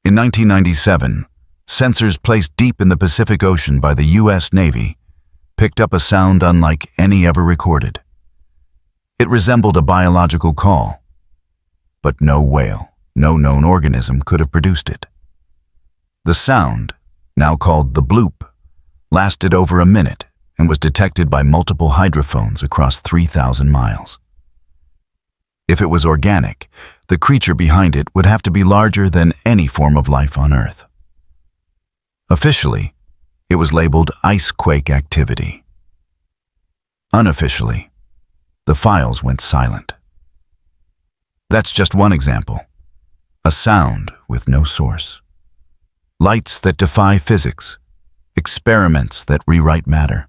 In 1997, sensors placed deep in the Pacific Ocean by the U.S. Navy picked up a sound unlike any ever recorded. It resembled a biological call, but no whale, no known organism could have produced it. The sound, now called the bloop, lasted over a minute and was detected by multiple hydrophones across 3,000 miles. If it was organic, the creature behind it would have to be larger than any form of life on Earth. Officially, it was labeled ice quake activity. Unofficially, the files went silent. That's just one example. A sound with no source. Lights that defy physics. Experiments that rewrite matter.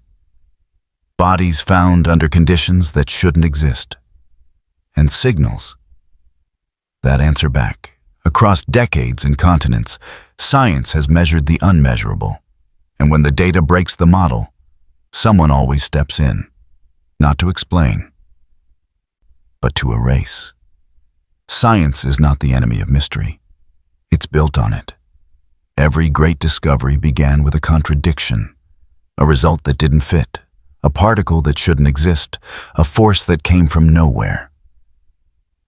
Bodies found under conditions that shouldn't exist. And signals that answer back. Across decades and continents, science has measured the unmeasurable. And when the data breaks the model, someone always steps in, not to explain, but to erase. Science is not the enemy of mystery. It's built on it. Every great discovery began with a contradiction, a result that didn't fit, a particle that shouldn't exist, a force that came from nowhere.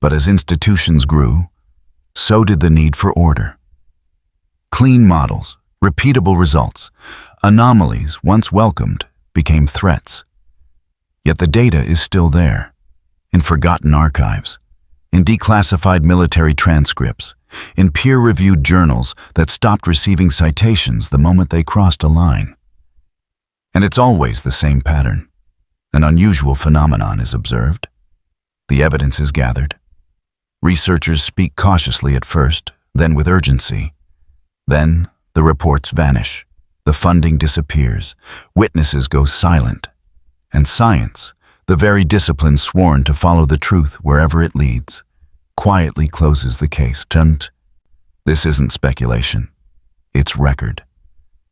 But as institutions grew, so did the need for order. Clean models, repeatable results, anomalies once welcomed became threats. Yet the data is still there, in forgotten archives, in declassified military transcripts, in peer-reviewed journals that stopped receiving citations the moment they crossed a line. And it's always the same pattern. An unusual phenomenon is observed. The evidence is gathered. Researchers speak cautiously at first, then with urgency. Then the reports vanish. The funding disappears. Witnesses go silent. And science, the very discipline sworn to follow the truth wherever it leads, quietly closes the case. This isn't speculation. It's record.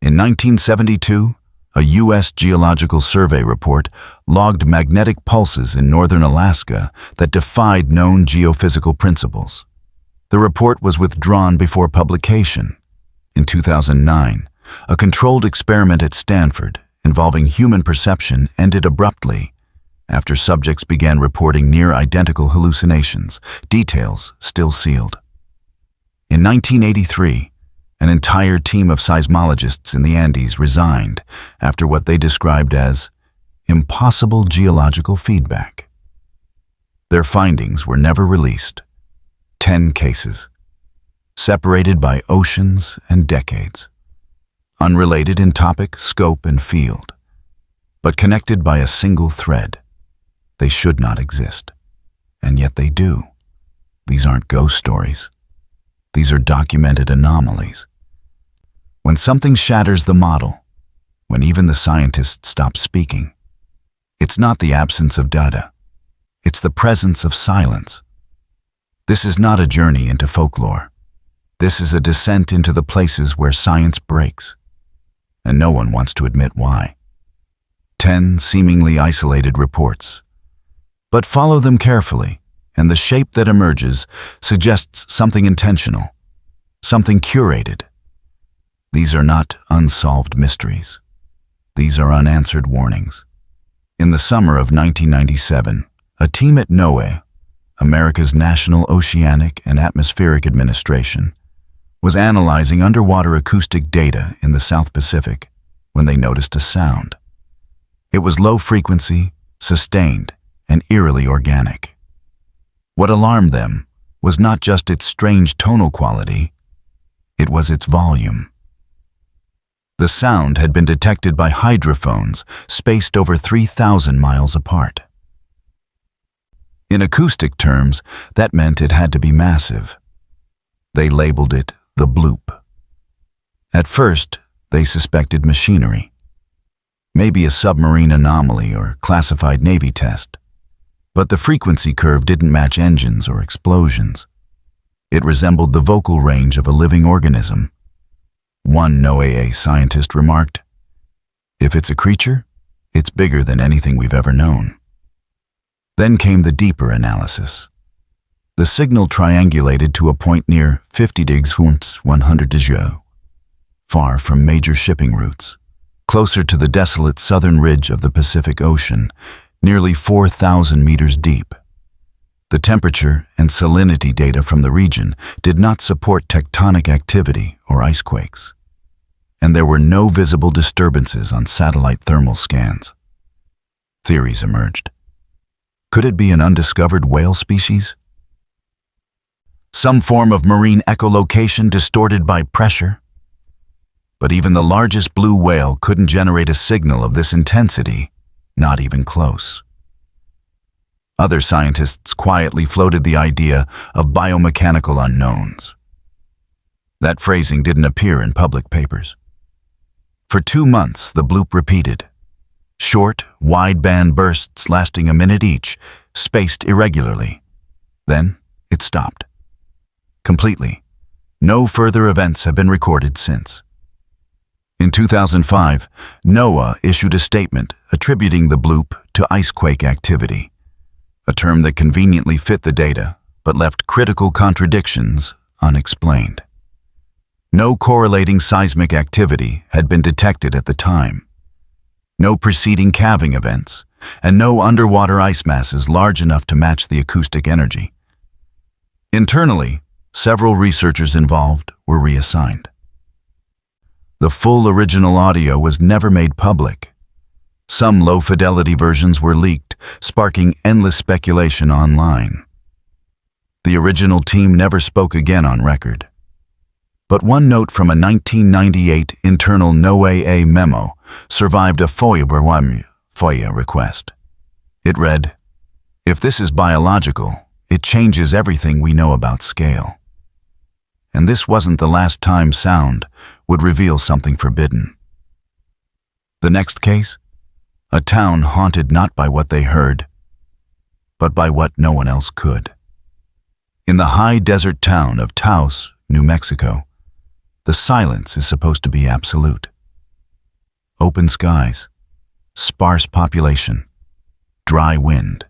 In 1972, a U.S. Geological Survey report logged magnetic pulses in northern Alaska that defied known geophysical principles. The report was withdrawn before publication. In 2009, a controlled experiment at Stanford involving human perception ended abruptly after subjects began reporting near-identical hallucinations, details still sealed. In 1983, an entire team of seismologists in the Andes resigned after what they described as impossible geological feedback. Their findings were never released. 10 cases, separated by oceans and decades, unrelated in topic, scope, and field, but connected by a single thread. They should not exist, and yet they do. These aren't ghost stories. These are documented anomalies. When something shatters the model, when even the scientists stop speaking, it's not the absence of data. It's the presence of silence. This is not a journey into folklore. This is a descent into the places where science breaks, and no one wants to admit why. 10 seemingly isolated reports. But follow them carefully, and the shape that emerges suggests something intentional, something curated. These are not unsolved mysteries. These are unanswered warnings. In the summer of 1997, a team at NOAA, America's National Oceanic and Atmospheric Administration, was analyzing underwater acoustic data in the South Pacific when they noticed a sound. It was low frequency, sustained, and eerily organic. What alarmed them was not just its strange tonal quality, it was its volume. The sound had been detected by hydrophones spaced over 3,000 miles apart. In acoustic terms, that meant it had to be massive. They labeled it the bloop. At first, they suspected machinery, maybe a submarine anomaly or classified Navy test. But the frequency curve didn't match engines or explosions. It resembled the vocal range of a living organism. One NOAA scientist remarked, "If it's a creature, it's bigger than anything we've ever known." Then came the deeper analysis. The signal triangulated to a point near 50 digs 100 degrees, far from major shipping routes, closer to the desolate southern ridge of the Pacific Ocean, nearly 4,000 meters deep. The temperature and salinity data from the region did not support tectonic activity or ice quakes, and there were no visible disturbances on satellite thermal scans. Theories emerged. Could it be an undiscovered whale species? Some form of marine echolocation distorted by pressure? But even the largest blue whale couldn't generate a signal of this intensity, not even close. Other scientists quietly floated the idea of biomechanical unknowns. That phrasing didn't appear in public papers. For 2 months, the bloop repeated. Short, wideband bursts lasting a minute each, spaced irregularly. Then it stopped. Completely. No further events have been recorded since. In 2005, NOAA issued a statement attributing the bloop to icequake activity, a term that conveniently fit the data but left critical contradictions unexplained. No correlating seismic activity had been detected at the time. No preceding calving events, and no underwater ice masses large enough to match the acoustic energy. Internally, several researchers involved were reassigned. The full original audio was never made public. Some low-fidelity versions were leaked, sparking endless speculation online. The original team never spoke again on record. But one note from a 1998 internal NOAA memo survived a FOIA request. It read, "If this is biological, it changes everything we know about scale." And this wasn't the last time sound would reveal something forbidden. The next case? A town haunted not by what they heard, but by what no one else could. In the high desert town of Taos, New Mexico, the silence is supposed to be absolute. Open skies, sparse population, dry wind.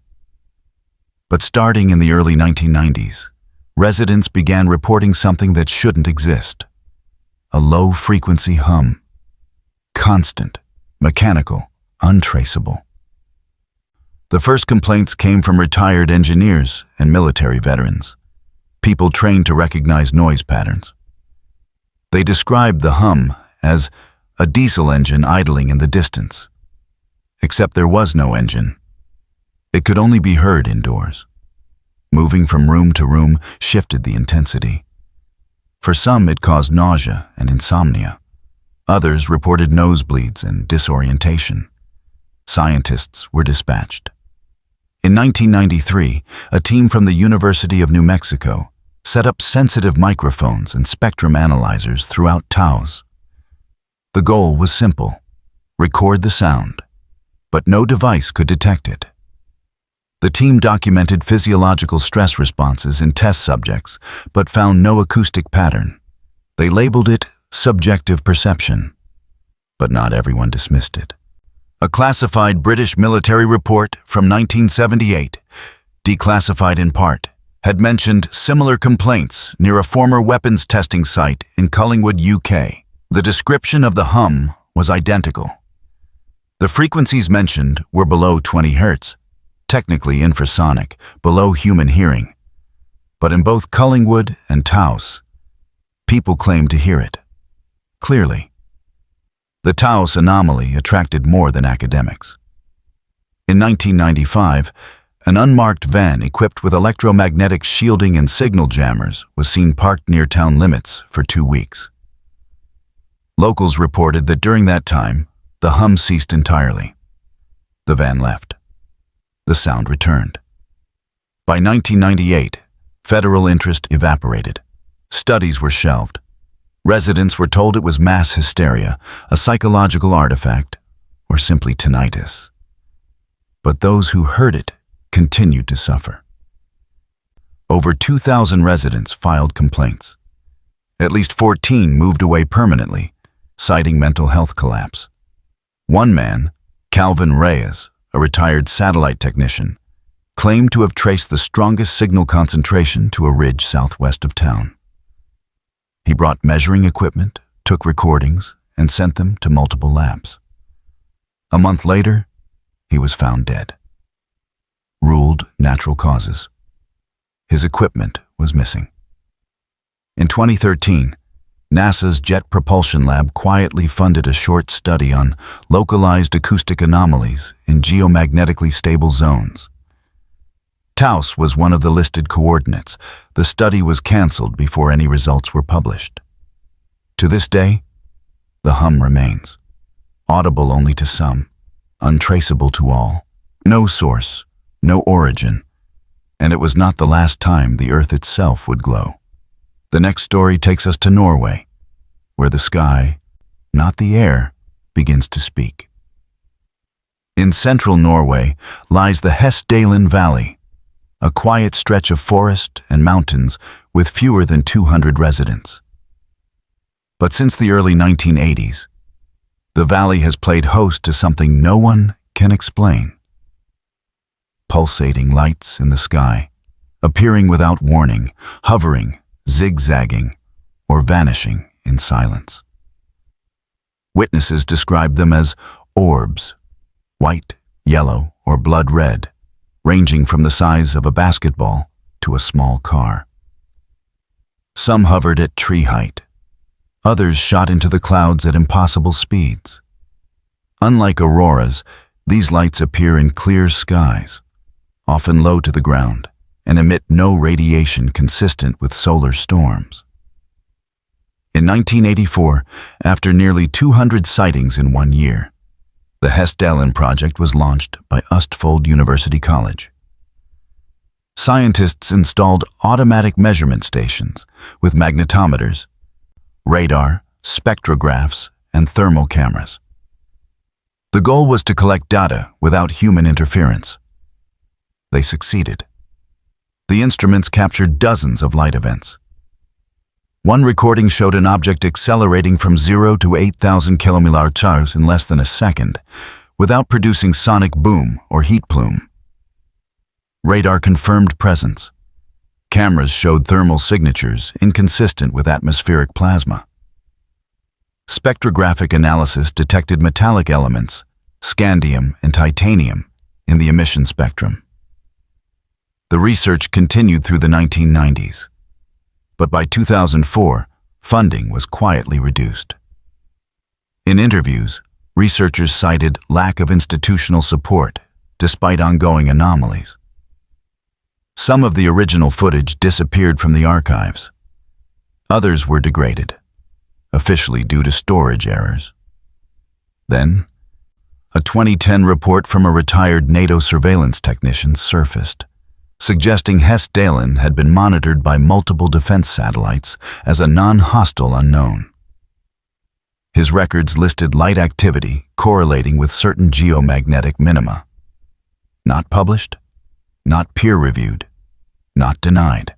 But starting in the early 1990s, residents began reporting something that shouldn't exist. A low-frequency hum. Constant, mechanical, untraceable. The first complaints came from retired engineers and military veterans, people trained to recognize noise patterns. They described the hum as a diesel engine idling in the distance. Except there was no engine. It could only be heard indoors. Moving from room to room shifted the intensity. For some, it caused nausea and insomnia. Others reported nosebleeds and disorientation. Scientists were dispatched. In 1993, a team from the University of New Mexico set up sensitive microphones and spectrum analyzers throughout Taos. The goal was simple: record the sound, but no device could detect it. The team documented physiological stress responses in test subjects, but found no acoustic pattern. They labeled it subjective perception, but not everyone dismissed it. A classified British military report from 1978, declassified in part, had mentioned similar complaints near a former weapons testing site in Collingwood, UK. The description of the hum was identical. The frequencies mentioned were below 20 Hz, technically infrasonic, below human hearing. But in both Collingwood and Taos, people claimed to hear it. Clearly. The Taos anomaly attracted more than academics. In 1995, an unmarked van equipped with electromagnetic shielding and signal jammers was seen parked near town limits for 2 weeks. Locals reported that during that time, the hum ceased entirely. The van left. The sound returned. By 1998, federal interest evaporated. Studies were shelved. Residents were told it was mass hysteria, a psychological artifact, or simply tinnitus. But those who heard it continued to suffer. Over 2,000 residents filed complaints. At least 14 moved away permanently, citing mental health collapse. One man, Calvin Reyes, a retired satellite technician, claimed to have traced the strongest signal concentration to a ridge southwest of town. He brought measuring equipment, took recordings, and sent them to multiple labs. A month later, he was found dead. Ruled natural causes. His equipment was missing. In 2013, NASA's Jet Propulsion Lab quietly funded a short study on localized acoustic anomalies in geomagnetically stable zones. Taos was one of the listed coordinates. The study was canceled before any results were published. To this day, the hum remains, audible only to some, untraceable to all. No source, no origin, and it was not the last time the Earth itself would glow. The next story takes us to Norway, where the sky, not the air, begins to speak. In central Norway lies the Hessdalen Valley, a quiet stretch of forest and mountains with fewer than 200 residents. But since the early 1980s, the valley has played host to something no one can explain. Pulsating lights in the sky, appearing without warning, hovering, zigzagging, or vanishing in silence. Witnesses describe them as orbs, white, yellow, or blood red, ranging from the size of a basketball to a small car. Some hovered at tree height. Others shot into the clouds at impossible speeds. Unlike auroras, these lights appear in clear skies, often low to the ground, and emit no radiation consistent with solar storms. In 1984, after nearly 200 sightings in 1 year, the Hessdalen project was launched by Unsolved University College. Scientists installed automatic measurement stations with magnetometers, radar, spectrographs, and thermal cameras. The goal was to collect data without human interference. They succeeded. The instruments captured dozens of light events. One recording showed an object accelerating from 0 to 8,000 km/h in less than a second, without producing sonic boom or heat plume. Radar confirmed presence. Cameras showed thermal signatures inconsistent with atmospheric plasma. Spectrographic analysis detected metallic elements, scandium and titanium, in the emission spectrum. The research continued through the 1990s. But by 2004, funding was quietly reduced. In interviews, researchers cited lack of institutional support despite ongoing anomalies. Some of the original footage disappeared from the archives. Others were degraded, officially due to storage errors. Then, a 2010 report from a retired NATO surveillance technician surfaced, suggesting Hessdalen had been monitored by multiple defense satellites as a non-hostile unknown. His records listed light activity correlating with certain geomagnetic minima. Not published, not peer-reviewed, not denied.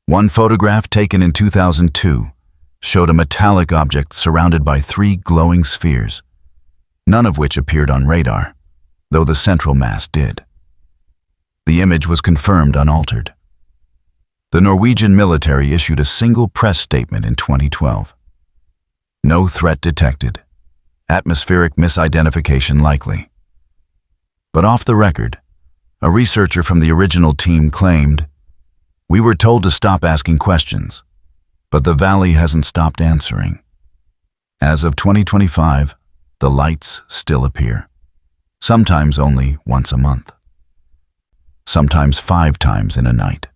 One photograph taken in 2002 showed a metallic object surrounded by 3 glowing spheres, none of which appeared on radar, though the central mass did. The image was confirmed unaltered. The Norwegian military issued a single press statement in 2012. No threat detected. Atmospheric misidentification likely. But off the record, a researcher from the original team claimed, "We were told to stop asking questions, but the valley hasn't stopped answering." As of 2025, the lights still appear, sometimes only once a month. Sometimes 5 times in a night.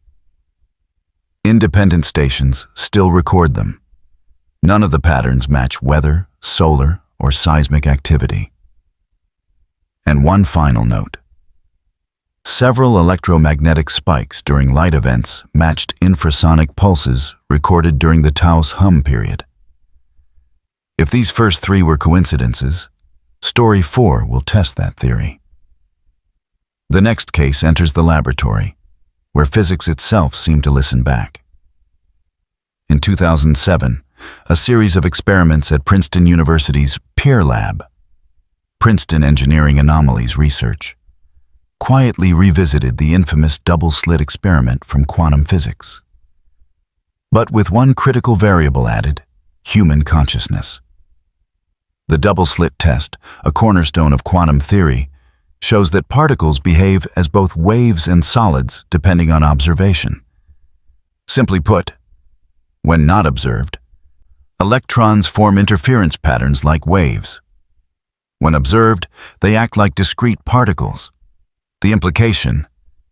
Independent stations still record them. None of the patterns match weather, solar, or seismic activity. And one final note. Several electromagnetic spikes during light events matched infrasonic pulses recorded during the Taos hum period. If these first 3 were coincidences, Story 4 will test that theory. The next case enters the laboratory, where physics itself seemed to listen back. In 2007, a series of experiments at Princeton University's Peer Lab, Princeton Engineering Anomalies Research, quietly revisited the infamous double-slit experiment from quantum physics. But with one critical variable added: human consciousness. The double-slit test, a cornerstone of quantum theory, shows that particles behave as both waves and solids depending on observation. Simply put, when not observed, electrons form interference patterns like waves. When observed, they act like discrete particles. The implication: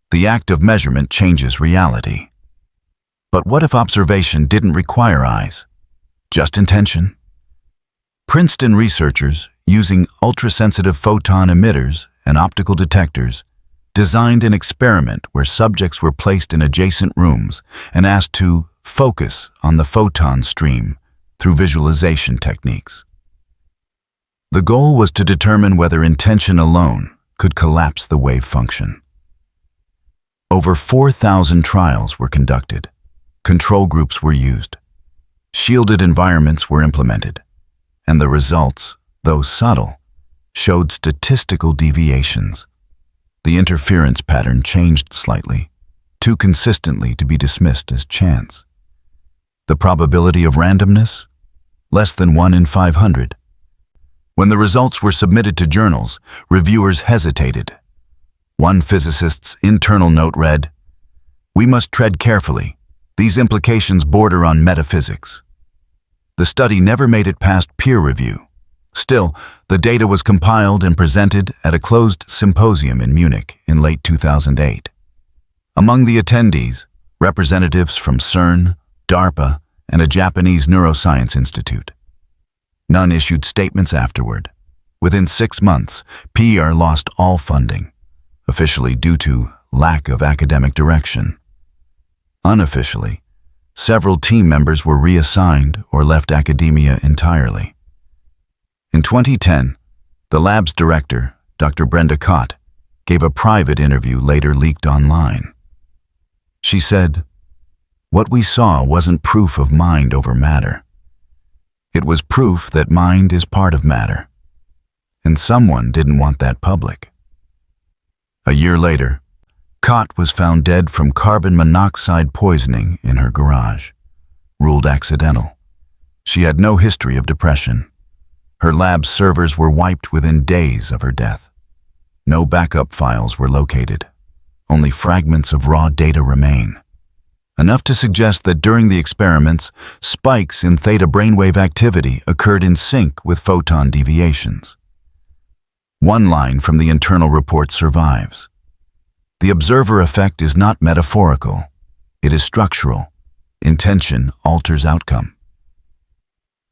the act of measurement changes reality. But what if observation didn't require eyes, just intention? Princeton researchers, using ultrasensitive photon emitters and optical detectors, designed an experiment where subjects were placed in adjacent rooms and asked to focus on the photon stream through visualization techniques. The goal was to determine whether intention alone could collapse the wave function. Over 4,000 trials were conducted. Control groups were used. Shielded environments were implemented. And the results, though subtle, showed statistical deviations. The interference pattern changed slightly, too consistently to be dismissed as chance. The probability of randomness? Less than 1 in 500. When the results were submitted to journals, reviewers hesitated. One physicist's internal note read, "We must tread carefully. These implications border on metaphysics." The study never made it past peer review. Still, the data was compiled and presented at a closed symposium in Munich in late 2008. Among the attendees, representatives from CERN, DARPA, and a Japanese neuroscience institute. None issued statements afterward. Within 6 months, PR lost all funding, officially due to lack of academic direction. Unofficially, several team members were reassigned or left academia entirely. In 2010, the lab's director, Dr. Brenda Kott, gave a private interview later leaked online. She said, "What we saw wasn't proof of mind over matter. It was proof that mind is part of matter. And someone didn't want that public." A year later, Kott was found dead from carbon monoxide poisoning in her garage, ruled accidental. She had no history of depression. Her lab's servers were wiped within days of her death. No backup files were located. Only fragments of raw data remain. Enough to suggest that during the experiments, spikes in theta brainwave activity occurred in sync with photon deviations. One line from the internal report survives. The observer effect is not metaphorical. It is structural. Intention alters outcome.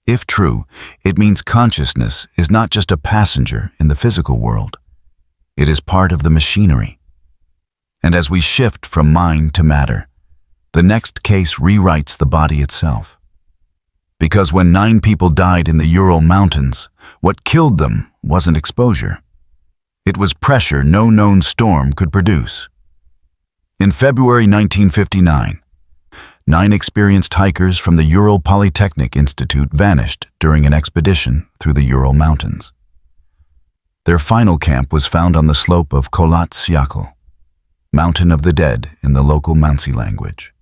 If true, it means consciousness is not just a passenger in the physical world. It is part of the machinery. And as we shift from mind to matter, the next case rewrites the body itself. Because when 9 people died in the Ural Mountains, what killed them wasn't exposure. It was pressure no known storm could produce. In February 1959, 9 experienced hikers from the Ural Polytechnic Institute vanished during an expedition through the Ural Mountains. Their final camp was found on the slope of Kholat Syakhl, Mountain of the Dead in the local Mansi language.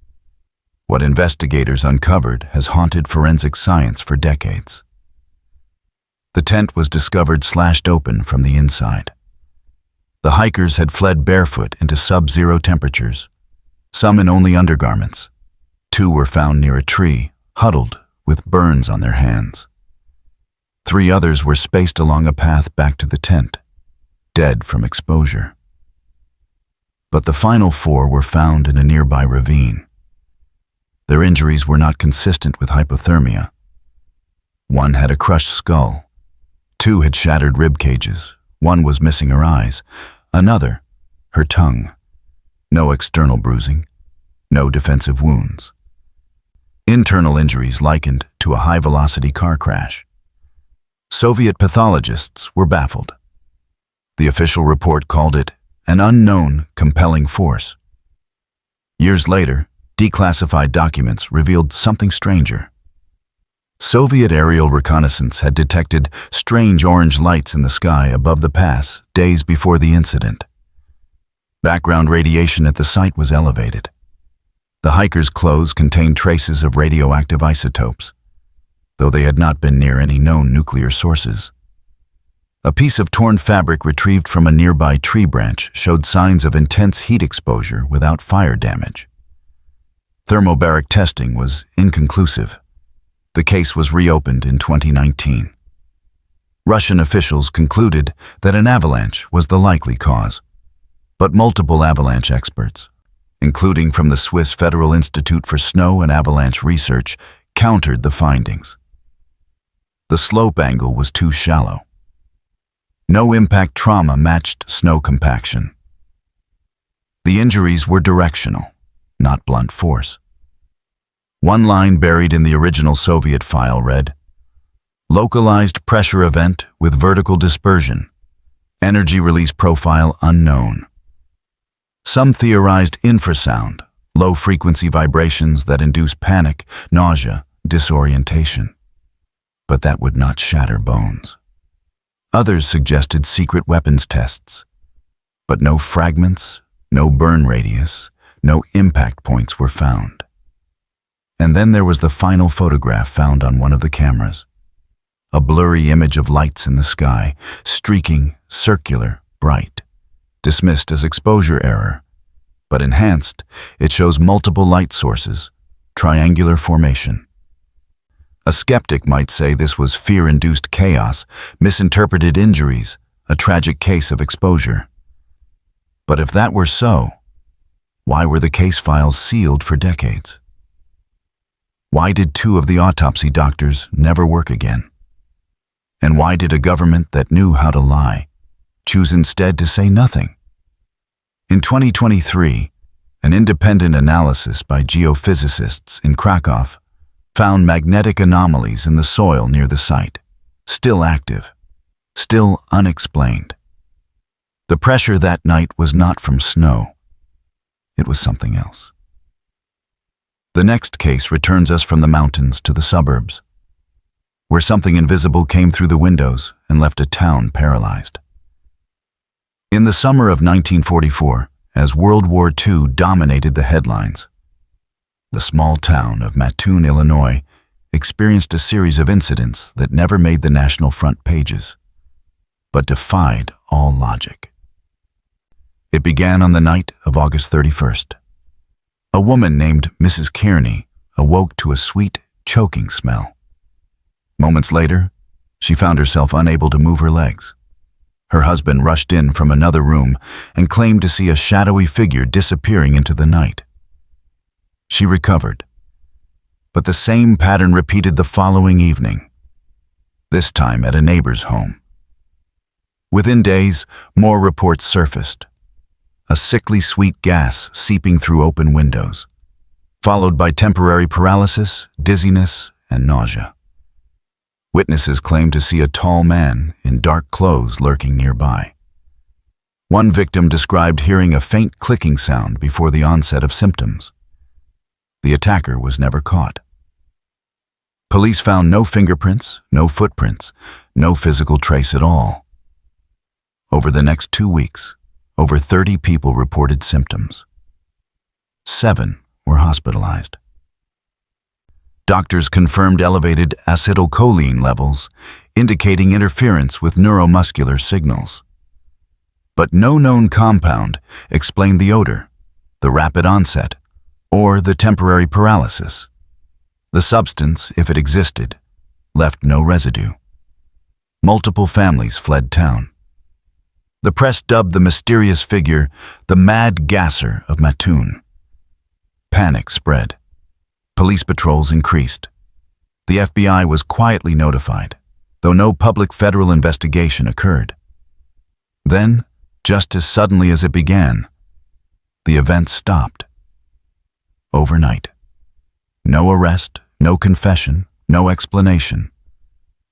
What investigators uncovered has haunted forensic science for decades. The tent was discovered slashed open from the inside. The hikers had fled barefoot into sub-zero temperatures, some in only undergarments. 2 were found near a tree, huddled, with burns on their hands. 3 others were spaced along a path back to the tent, dead from exposure. But the final 4 were found in a nearby ravine. Their injuries were not consistent with hypothermia. 1 had a crushed skull. 2 had shattered rib cages. 1 was missing her eyes. Another, her tongue. No external bruising. No defensive wounds. Internal injuries likened to a high-velocity car crash. Soviet pathologists were baffled. The official report called it an unknown compelling force. Years later, declassified documents revealed something stranger. Soviet aerial reconnaissance had detected strange orange lights in the sky above the pass days before the incident. Background radiation at the site was elevated. The hikers' clothes contained traces of radioactive isotopes, though they had not been near any known nuclear sources. A piece of torn fabric retrieved from a nearby tree branch showed signs of intense heat exposure without fire damage. Thermobaric testing was inconclusive. The case was reopened in 2019. Russian officials concluded that an avalanche was the likely cause, but multiple avalanche experts, including from the Swiss Federal Institute for Snow and Avalanche Research, countered the findings. The slope angle was too shallow. No impact trauma matched snow compaction. The injuries were directional, not blunt force. One line buried in the original Soviet file read, "Localized pressure event with vertical dispersion. Energy release profile unknown." Some theorized infrasound, low-frequency vibrations that induce panic, nausea, disorientation. But that would not shatter bones. Others suggested secret weapons tests. But no fragments, no burn radius, no impact points were found. And then there was the final photograph found on one of the cameras. A blurry image of lights in the sky, streaking, circular, bright. Dismissed as exposure error. But enhanced, it shows multiple light sources, triangular formation. A skeptic might say this was fear-induced chaos, misinterpreted injuries, a tragic case of exposure. But if that were so, why were the case files sealed for decades? Why did 2 of the autopsy doctors never work again? And why did a government that knew how to lie choose instead to say nothing? In 2023, an independent analysis by geophysicists in Krakow found magnetic anomalies in the soil near the site, still active, still unexplained. The pressure that night was not from snow. It was something else. The next case returns us from the mountains to the suburbs, where something invisible came through the windows and left a town paralyzed. In the summer of 1944, as World War II dominated the headlines, the small town of Mattoon, Illinois, experienced a series of incidents that never made the national front pages, but defied all logic. It began on the night of August 31st. A woman named Mrs. Kearney awoke to a sweet, choking smell. Moments later, she found herself unable to move her legs. Her husband rushed in from another room and claimed to see a shadowy figure disappearing into the night. She recovered, but the same pattern repeated the following evening, this time at a neighbor's home. Within days, more reports surfaced. A sickly sweet gas seeping through open windows, followed by temporary paralysis, dizziness, and nausea. Witnesses claimed to see a tall man in dark clothes lurking nearby. One victim described hearing a faint clicking sound before the onset of symptoms. The attacker was never caught. Police found no fingerprints, no footprints, no physical trace at all. Over the next 2 weeks, over 30 people reported symptoms. 7 were hospitalized. Doctors confirmed elevated acetylcholine levels, indicating interference with neuromuscular signals. But no known compound explained the odor, the rapid onset, or the temporary paralysis. The substance, if it existed, left no residue. Multiple families fled town. The press dubbed the mysterious figure the Mad Gasser of Mattoon. Panic spread. Police patrols increased. The FBI was quietly notified, though no public federal investigation occurred. Then, just as suddenly as it began, the event stopped. Overnight. No arrest, no confession, no explanation.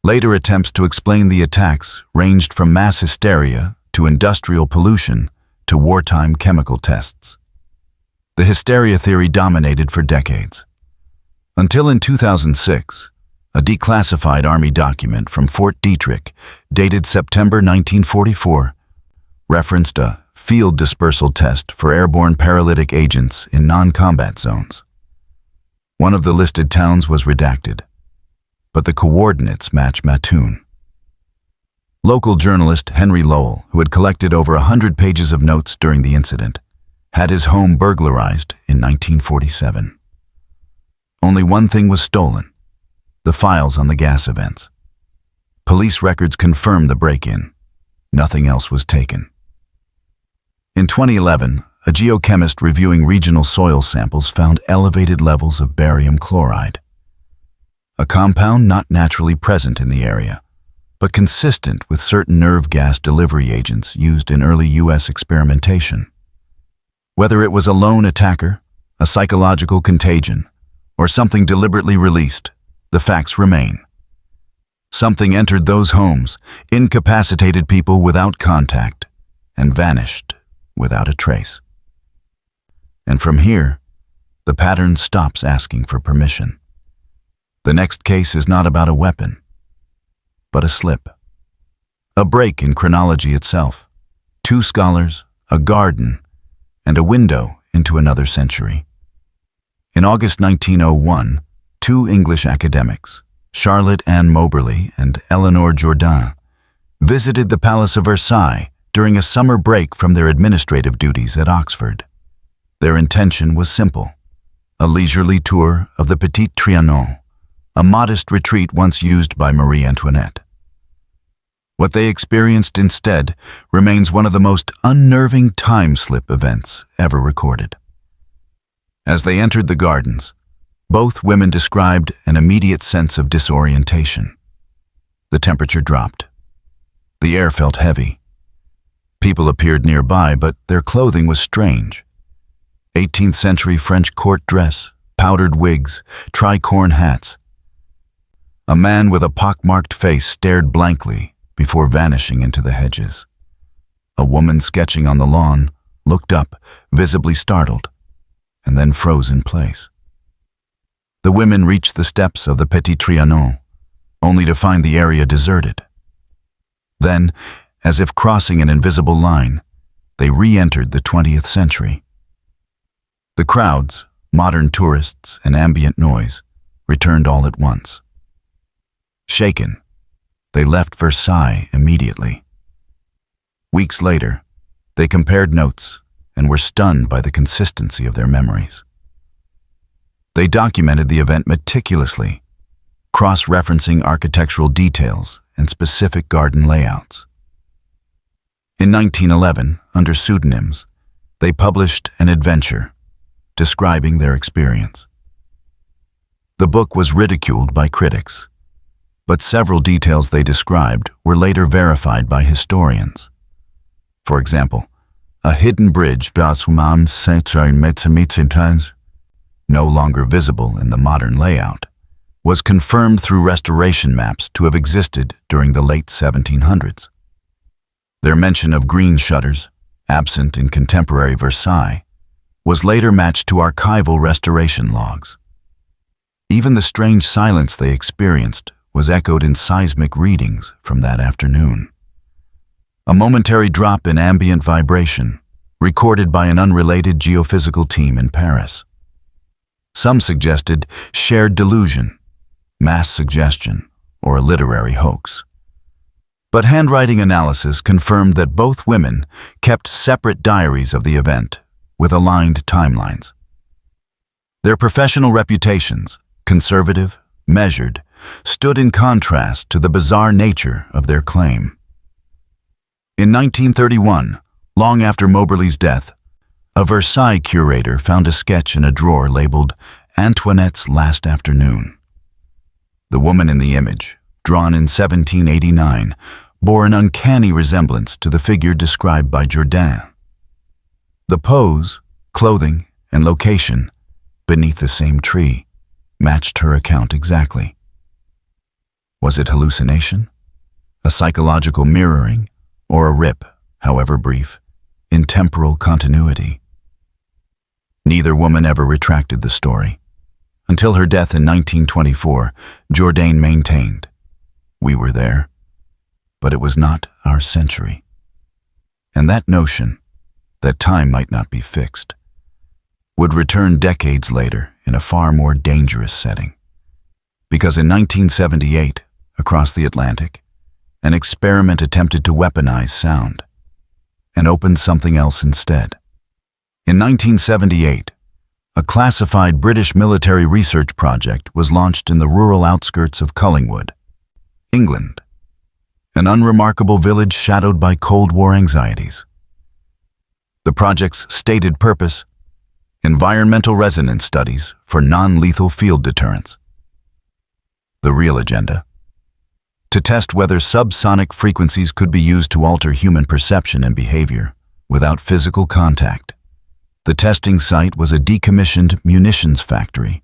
Later attempts to explain the attacks ranged from mass hysteria to industrial pollution to wartime chemical tests. The hysteria theory dominated for decades. Until in 2006, a declassified Army document from Fort Detrick, dated September 1944, referenced a field dispersal test for airborne paralytic agents in non-combat zones. One of the listed towns was redacted, but the coordinates match Mattoon. Local journalist Henry Lowell, who had collected over 100 pages of notes during the incident, had his home burglarized in 1947. Only one thing was stolen: the files on the gas events. Police records confirmed the break-in. Nothing else was taken. In 2011, a geochemist reviewing regional soil samples found elevated levels of barium chloride, a compound not naturally present in the area, but consistent with certain nerve gas delivery agents used in early U.S. experimentation. Whether it was a lone attacker, a psychological contagion, or something deliberately released, the facts remain. Something entered those homes, incapacitated people without contact, and vanished without a trace. And from here, the pattern stops asking for permission. The next case is not about a weapon, but a slip. A break in chronology itself. 2 scholars, a garden, and a window into another century. In August 1901, 2 English academics, Charlotte Ann Moberly and Eleanor Jourdain, visited the Palace of Versailles during a summer break from their administrative duties at Oxford. Their intention was simple: a leisurely tour of the Petit Trianon, a modest retreat once used by Marie Antoinette. What they experienced instead remains one of the most unnerving time-slip events ever recorded. As they entered the gardens, both women described an immediate sense of disorientation. The temperature dropped. The air felt heavy. People appeared nearby, but their clothing was strange. 18th century French court dress, powdered wigs, tricorn hats. A man with a pockmarked face stared blankly before vanishing into the hedges. A woman sketching on the lawn looked up, visibly startled, and then froze in place. The women reached the steps of the Petit Trianon, only to find the area deserted. Then, as if crossing an invisible line, they re-entered the 20th century. The crowds, modern tourists, and ambient noise returned all at once. Shaken, they left Versailles immediately. Weeks later, they compared notes and were stunned by the consistency of their memories. They documented the event meticulously, cross-referencing architectural details and specific garden layouts. In 1911, under pseudonyms, they published an adventure describing their experience. The book was ridiculed by critics, but several details they described were later verified by historians. For example, a hidden bridge, no longer visible in the modern layout, was confirmed through restoration maps to have existed during the late 1700s. Their mention of green shutters, absent in contemporary Versailles, was later matched to archival restoration logs. Even the strange silence they experienced was echoed in seismic readings from that afternoon. A momentary drop in ambient vibration, recorded by an unrelated geophysical team in Paris. Some suggested shared delusion, mass suggestion, or a literary hoax. But handwriting analysis confirmed that both women kept separate diaries of the event with aligned timelines. Their professional reputations, conservative, measured, stood in contrast to the bizarre nature of their claim. In 1931, long after Moberly's death, a Versailles curator found a sketch in a drawer labeled Antoinette's Last Afternoon. The woman in the image, drawn in 1789, bore an uncanny resemblance to the figure described by Jourdain. The pose, clothing, and location, beneath the same tree, matched her account exactly. Was it hallucination, a psychological mirroring, or a rip, however brief, in temporal continuity? Neither woman ever retracted the story. Until her death in 1924, Jourdain maintained, "We were there, but it was not our century." And that notion, that time might not be fixed, would return decades later in a far more dangerous setting. Because in 1978, across the Atlantic, an experiment attempted to weaponize sound and opened something else instead. In 1978, a classified British military research project was launched in the rural outskirts of Collingwood, England, an unremarkable village shadowed by Cold War anxieties. The project's stated purpose: environmental resonance studies for non-lethal field deterrence. The real agenda: to test whether subsonic frequencies could be used to alter human perception and behavior without physical contact. The testing site was a decommissioned munitions factory,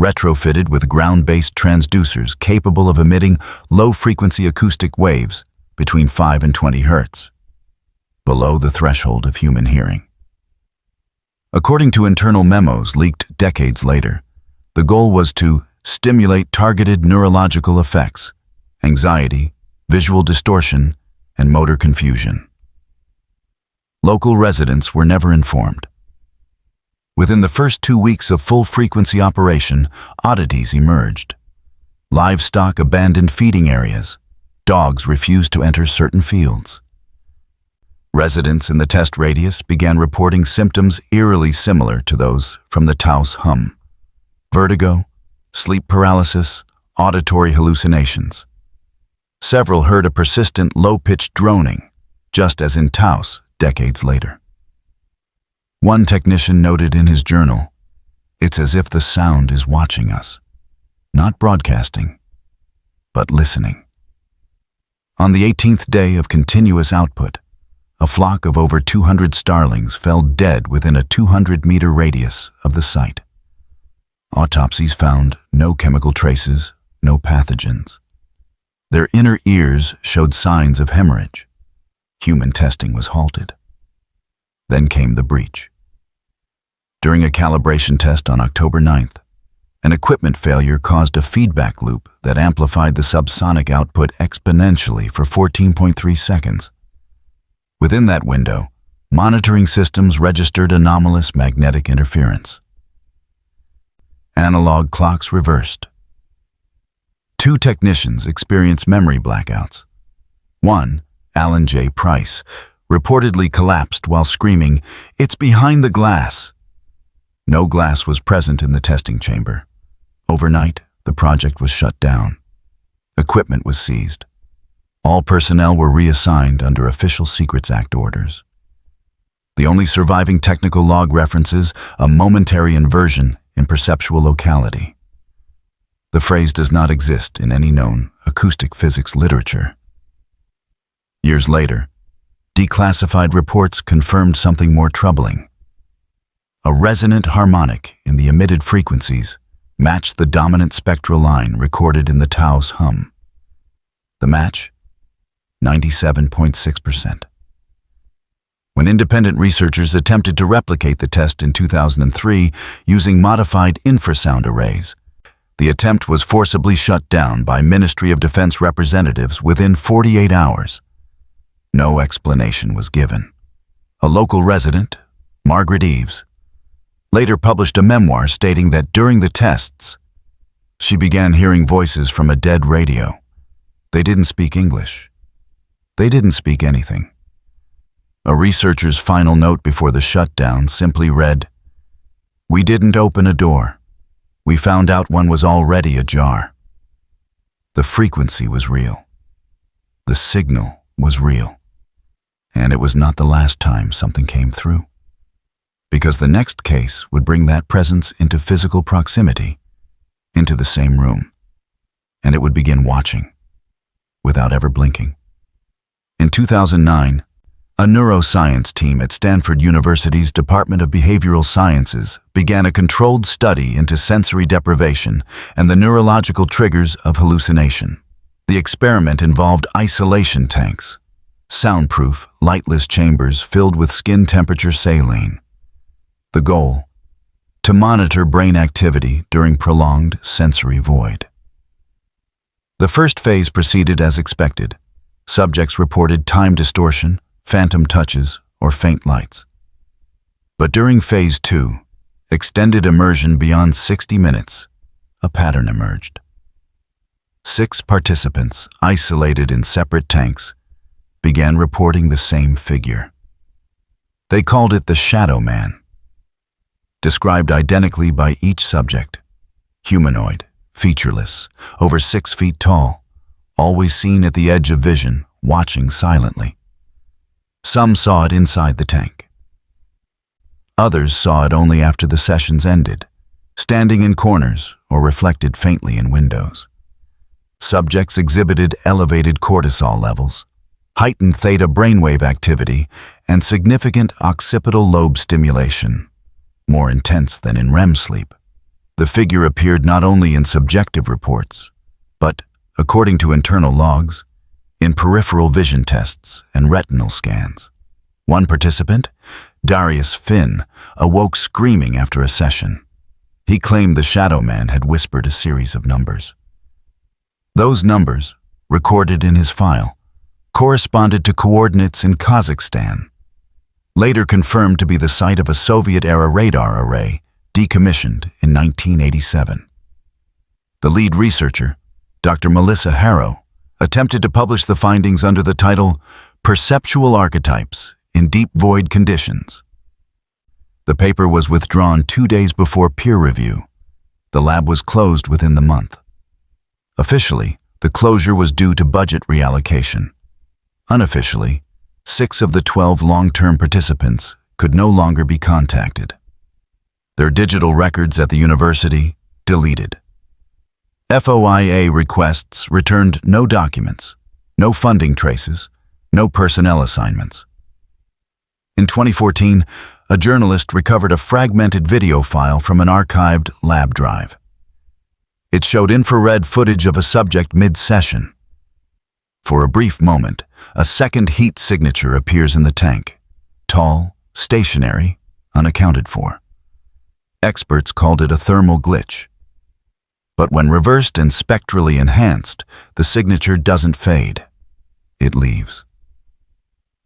retrofitted with ground-based transducers capable of emitting low-frequency acoustic waves between 5 and 20 hertz, below the threshold of human hearing. According to internal memos leaked decades later, the goal was to stimulate targeted neurological effects: anxiety, visual distortion, and motor confusion. Local residents were never informed. Within the first 2 weeks of full-frequency operation, oddities emerged. Livestock abandoned feeding areas. Dogs refused to enter certain fields. Residents in the test radius began reporting symptoms eerily similar to those from the Taos hum: vertigo, sleep paralysis, auditory hallucinations. Several heard a persistent low-pitched droning, just as in Taos decades later. One technician noted in his journal, "It's as if the sound is watching us, not broadcasting, but listening." On the 18th day of continuous output, a flock of over 200 starlings fell dead within a 200-meter radius of the site. Autopsies found no chemical traces, no pathogens. Their inner ears showed signs of hemorrhage. Human testing was halted. Then came the breach. During a calibration test on October 9th, an equipment failure caused a feedback loop that amplified the subsonic output exponentially for 14.3 seconds. Within that window, monitoring systems registered anomalous magnetic interference. Analog clocks reversed. 2 technicians experienced memory blackouts. One, Alan J. Price, reportedly collapsed while screaming, "It's behind the glass!" No glass was present in the testing chamber. Overnight, the project was shut down. Equipment was seized. All personnel were reassigned under Official Secrets Act orders. The only surviving technical log references a momentary inversion in perceptual locality. The phrase does not exist in any known acoustic physics literature. Years later, declassified reports confirmed something more troubling. A resonant harmonic in the emitted frequencies matched the dominant spectral line recorded in the Taos hum. The match? 97.6%. When independent researchers attempted to replicate the test in 2003 using modified infrasound arrays, the attempt was forcibly shut down by Ministry of Defense representatives within 48 hours. No explanation was given. A local resident, Margaret Eves, later published a memoir stating that during the tests, she began hearing voices from a dead radio. They didn't speak English. They didn't speak anything. A researcher's final note before the shutdown simply read, "We didn't open a door. We found out one was already ajar." The frequency was real. The signal was real. And it was not the last time something came through. Because the next case would bring that presence into physical proximity, into the same room, and it would begin watching, without ever blinking. In 2009, a neuroscience team at Stanford University's Department of Behavioral Sciences began a controlled study into sensory deprivation and the neurological triggers of hallucination. The experiment involved isolation tanks, soundproof, lightless chambers filled with skin temperature saline. The goal: to monitor brain activity during prolonged sensory void. The first phase proceeded as expected. Subjects reported time distortion, phantom touches, or faint lights. But during Phase 2, extended immersion beyond 60 minutes, a pattern emerged. 6 participants, isolated in separate tanks, began reporting the same figure. They called it the Shadow Man. Described identically by each subject, humanoid, featureless, over 6 feet tall, always seen at the edge of vision, watching silently. Some saw it inside the tank. Others saw it only after the sessions ended, standing in corners or reflected faintly in windows. Subjects exhibited elevated cortisol levels, heightened theta brainwave activity, and significant occipital lobe stimulation, more intense than in REM sleep. The figure appeared not only in subjective reports, but, according to internal logs, in peripheral vision tests and retinal scans. One participant, Darius Finn, awoke screaming after a session. He claimed the Shadow Man had whispered a series of numbers. Those numbers, recorded in his file, corresponded to coordinates in Kazakhstan, later confirmed to be the site of a Soviet-era radar array decommissioned in 1987. The lead researcher, Dr. Melissa Harrow, attempted to publish the findings under the title Perceptual Archetypes in Deep Void Conditions. The paper was withdrawn 2 days before peer review. The lab was closed within the month. Officially, the closure was due to budget reallocation. Unofficially, 6 of the 12 long-term participants could no longer be contacted. Their digital records at the university deleted. FOIA requests returned no documents, no funding traces, no personnel assignments. In 2014, a journalist recovered a fragmented video file from an archived lab drive. It showed infrared footage of a subject mid-session. For a brief moment, a second heat signature appears in the tank, tall, stationary, unaccounted for. Experts called it a thermal glitch. But when reversed and spectrally enhanced, the signature doesn't fade. It leaves.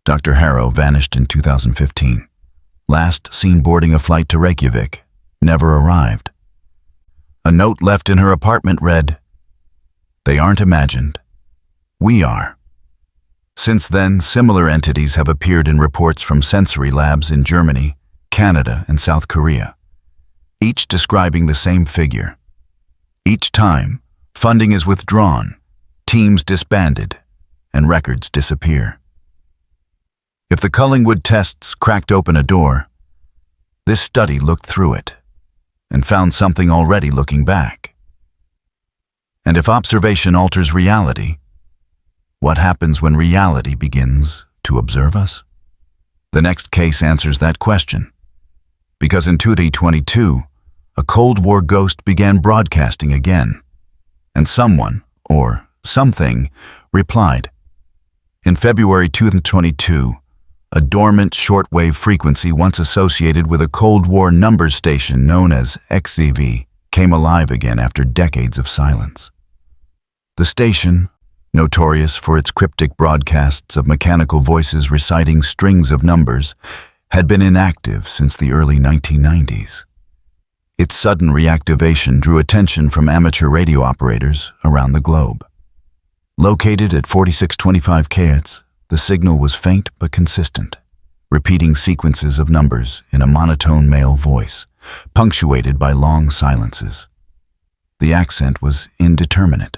Dr. Harrow vanished in 2015. Last seen boarding a flight to Reykjavik, never arrived. A note left in her apartment read, "They aren't imagined. We are." Since then, similar entities have appeared in reports from sensory labs in Germany, Canada, and South Korea, each describing the same figure. Each time, funding is withdrawn, teams disbanded, and records disappear. If the Cullingwood tests cracked open a door, this study looked through it and found something already looking back. And if observation alters reality, what happens when reality begins to observe us? The next case answers that question, because in 2022, a Cold War ghost began broadcasting again, and someone, or something, replied. In February 2022, a dormant shortwave frequency once associated with a Cold War numbers station known as XZV came alive again after decades of silence. The station, notorious for its cryptic broadcasts of mechanical voices reciting strings of numbers, had been inactive since the early 1990s. Its sudden reactivation drew attention from amateur radio operators around the globe. Located at 4625 kHz, the signal was faint but consistent, repeating sequences of numbers in a monotone male voice, punctuated by long silences. The accent was indeterminate,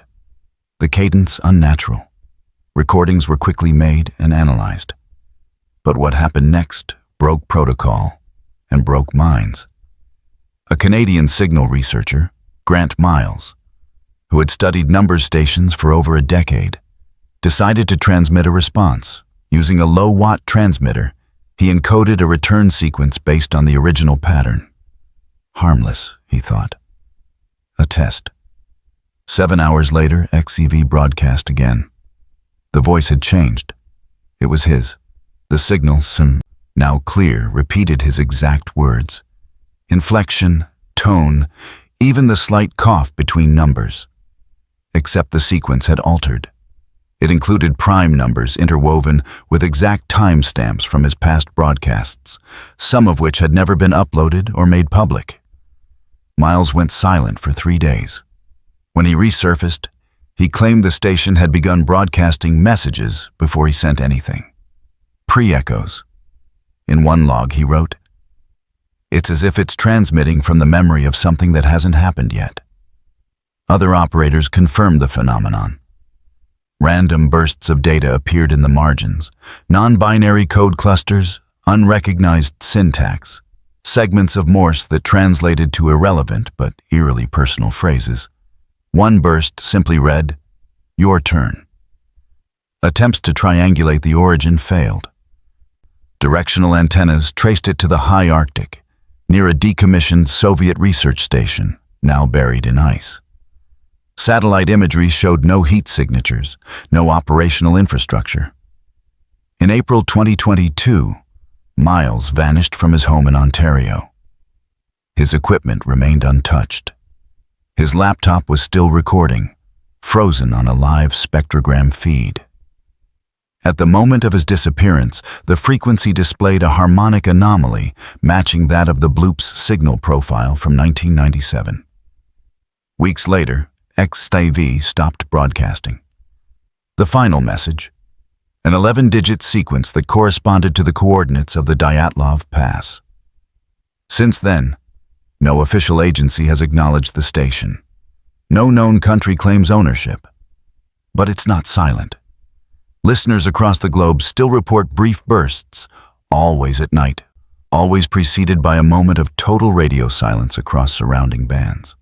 the cadence unnatural. Recordings were quickly made and analyzed. But what happened next broke protocol and broke minds. A Canadian signal researcher, Grant Miles, who had studied number stations for over a decade, decided to transmit a response. Using a low-watt transmitter, he encoded a return sequence based on the original pattern. Harmless, he thought. A test. 7 hours later, XCV broadcast again. The voice had changed. It was his. The signal, now clear, repeated his exact words. Inflection, tone, even the slight cough between numbers. Except the sequence had altered. It included prime numbers interwoven with exact timestamps from his past broadcasts, some of which had never been uploaded or made public. Miles went silent for 3 days. When he resurfaced, he claimed the station had begun broadcasting messages before he sent anything. Pre-echoes. In one log he wrote, "It's as if it's transmitting from the memory of something that hasn't happened yet." Other operators confirmed the phenomenon. Random bursts of data appeared in the margins, non-binary code clusters, unrecognized syntax, segments of Morse that translated to irrelevant but eerily personal phrases. One burst simply read, "Your turn." Attempts to triangulate the origin failed. Directional antennas traced it to the high Arctic, near a decommissioned Soviet research station, now buried in ice. Satellite imagery showed no heat signatures, no operational infrastructure. In April 2022, Miles vanished from his home in Ontario. His equipment remained untouched. His laptop was still recording, frozen on a live spectrogram feed. At the moment of his disappearance, the frequency displayed a harmonic anomaly matching that of the bloop's signal profile from 1997. Weeks later, XTV stopped broadcasting. The final message, an 11-digit sequence that corresponded to the coordinates of the Dyatlov Pass. Since then, no official agency has acknowledged the station. No known country claims ownership. But it's not silent. Listeners across the globe still report brief bursts, always at night, always preceded by a moment of total radio silence across surrounding bands.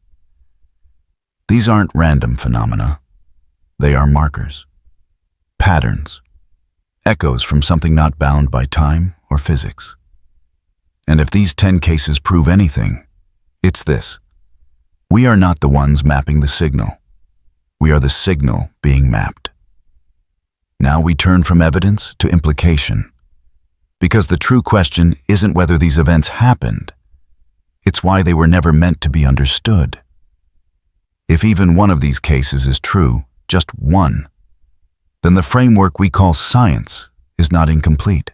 These aren't random phenomena. They are markers, patterns, echoes from something not bound by time or physics. And if these 10 cases prove anything, it's this. We are not the ones mapping the signal. We are the signal being mapped. Now we turn from evidence to implication. Because the true question isn't whether these events happened. It's why they were never meant to be understood. If even one of these cases is true, just one, then the framework we call science is not incomplete.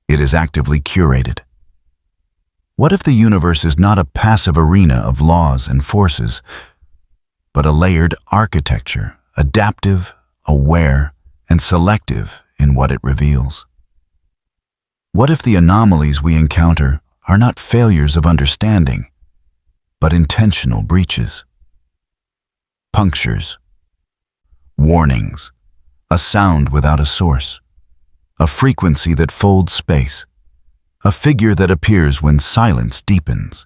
It is actively curated. What if the universe is not a passive arena of laws and forces, but a layered architecture, adaptive, aware, and selective in what it reveals? What if the anomalies we encounter are not failures of understanding, but intentional breaches? Punctures, warnings, a sound without a source, a frequency that folds space, a figure that appears when silence deepens,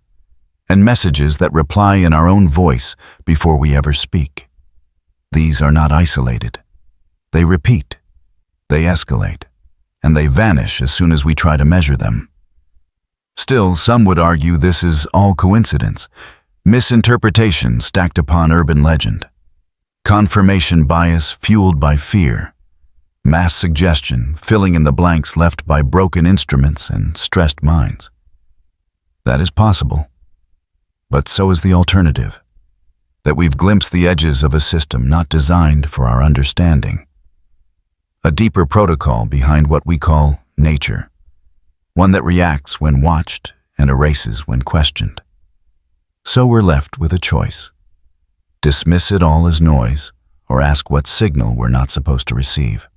and messages that reply in our own voice before we ever speak. These are not isolated. They repeat, they escalate, and they vanish as soon as we try to measure them. Still, some would argue this is all coincidence, misinterpretation stacked upon urban legend, confirmation bias fueled by fear, mass suggestion filling in the blanks left by broken instruments and stressed minds. That is possible. But so is the alternative, that we've glimpsed the edges of a system not designed for our understanding. A deeper protocol behind what we call nature, one that reacts when watched and erases when questioned. So we're left with a choice. Dismiss it all as noise, or ask what signal we're not supposed to receive.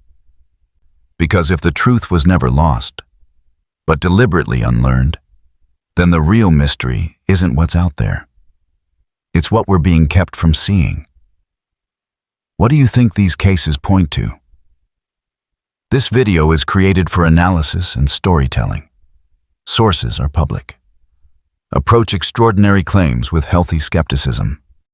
Because if the truth was never lost, but deliberately unlearned, then the real mystery isn't what's out there. It's what we're being kept from seeing. What do you think these cases point to? This video is created for analysis and storytelling. Sources are public. Approach extraordinary claims with healthy skepticism.